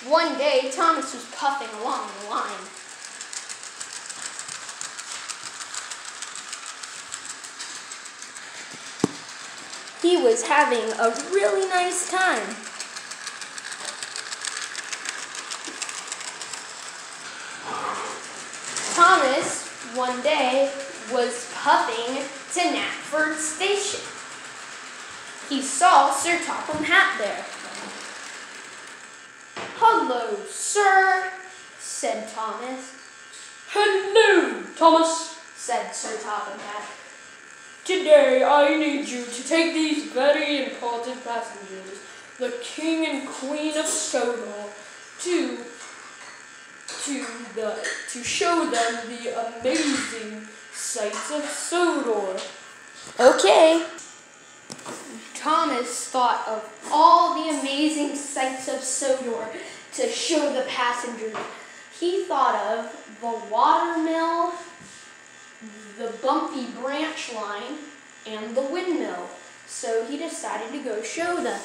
One day, Thomas was puffing along the line. He was having a really nice time. Thomas, one day, was puffing to Knapford Station. He saw Sir Topham Hatt there. "Hello, sir," said Thomas. "Hello, Thomas," said Sir Topham Hatt. "Today I need you to take these very important passengers, the King and Queen of Sodor, to show them the amazing sights of Sodor." Okay. Thomas thought of all the amazing sights of Sodor to show the passengers. He thought of the watermill, the bumpy branch line, and the windmill. So he decided to go show them.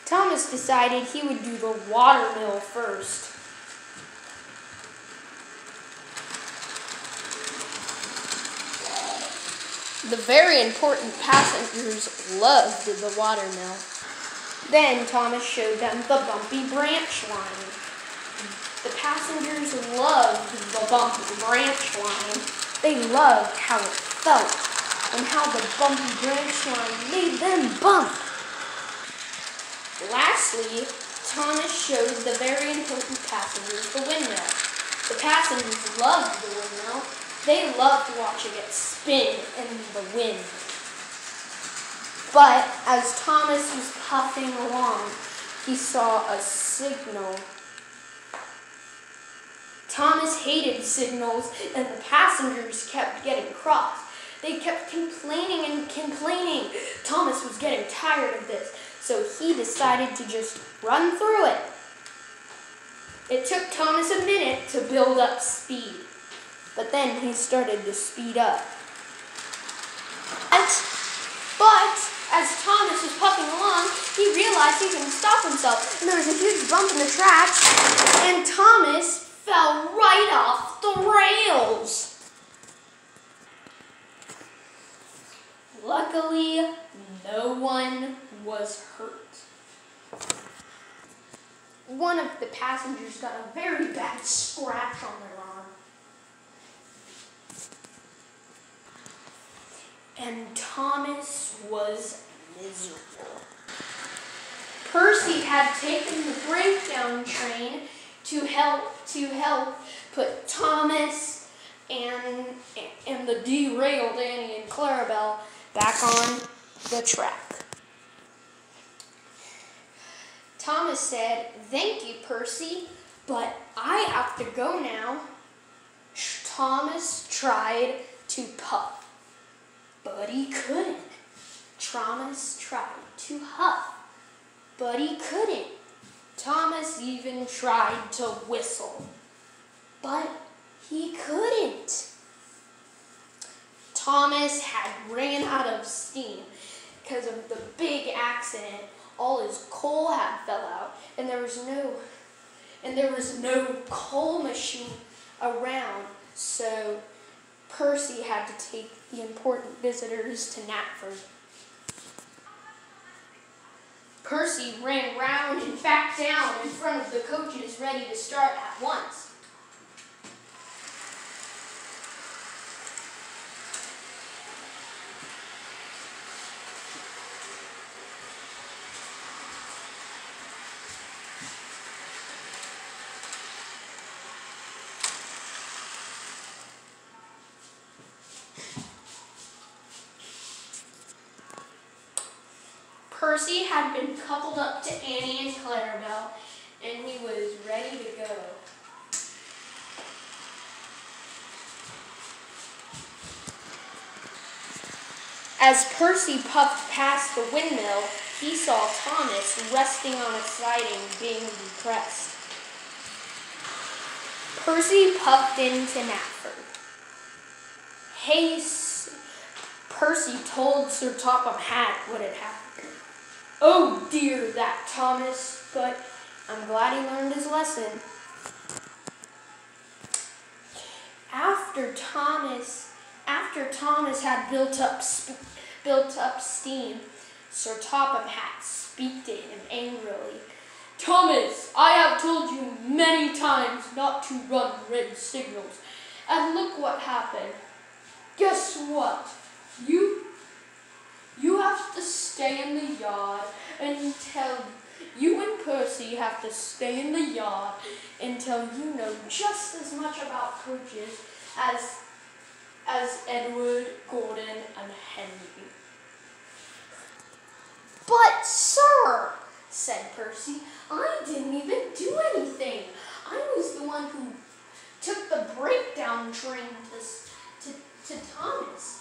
Thomas decided he would do the watermill first. The very important passengers loved the watermill. Then Thomas showed them the bumpy branch line. The passengers loved the bumpy branch line. They loved how it felt and how the bumpy branch line made them bump. Lastly, Thomas showed the very important passengers the windmill. The passengers loved the windmill. They loved to watch it get spin in the wind. But as Thomas was puffing along, he saw a signal. Thomas hated signals, and the passengers kept getting cross. They kept complaining and complaining. Thomas was getting tired of this, so he decided to just run through it. It took Thomas a minute to build up speed. But then he started to speed up. But as Thomas was puffing along, he realized he couldn't stop himself. And there was a huge bump in the tracks, and Thomas fell right off the rails. Luckily, no one was hurt. One of the passengers got a very bad scratch on their arm. And Thomas was miserable. Percy had taken the breakdown train to help put Thomas and the derailed Annie and Clarabelle back on the track. Thomas said, "Thank you, Percy, but I have to go now." Thomas tried to puff, but he couldn't. Thomas tried to huff, but he couldn't. Thomas even tried to whistle, but he couldn't. Thomas had ran out of steam because of the big accident. All his coal had fell out, and there was no coal machine around. So Percy had to take the important visitors to Knapford. Percy ran round and back down in front of the coaches, ready to start at once. Percy had been coupled up to Annie and Clarabelle, and he was ready to go. As Percy puffed past the windmill, he saw Thomas resting on a siding being depressed. Percy puffed into Knapford. Hey, Percy told Sir Topham Hatt what had happened. Oh dear, that Thomas, but I'm glad he learned his lesson. After Thomas had built up steam, Sir Topham Hatt spoke to him angrily. Thomas, I have told you many times not to run red signals, and look what happened. Guess what? You have to stay in the yard until you and Percy have to stay in the yard until you know just as much about coaches as Edward, Gordon, and Henry. But, sir, said Percy, I didn't even do anything. I was the one who took the breakdown train to Thomas.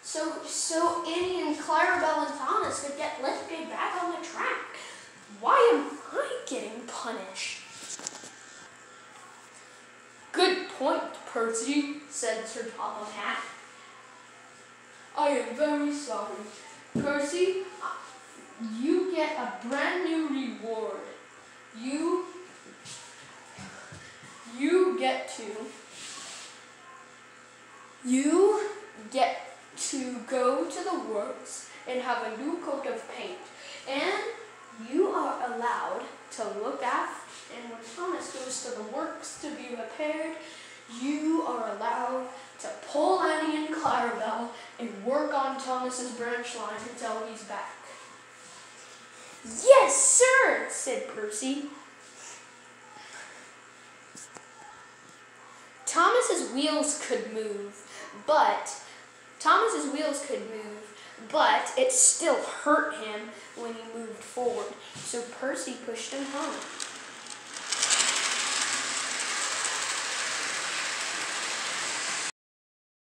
So Annie and Clarabelle and Thomas could get lifted back on the track. Why am I getting punished? Good point, Percy, said Sir Topham Hatt. I am very sorry. Percy, you get a brand new reward. You get to go to the works and have a new coat of paint. And you are allowed to look after, and when Thomas goes to the works to be repaired, you are allowed to pull Annie and Clarabelle and work on Thomas's branch line until he's back. Yes, sir, said Percy. Thomas's wheels could move, but it still hurt him when he moved forward, so Percy pushed him home.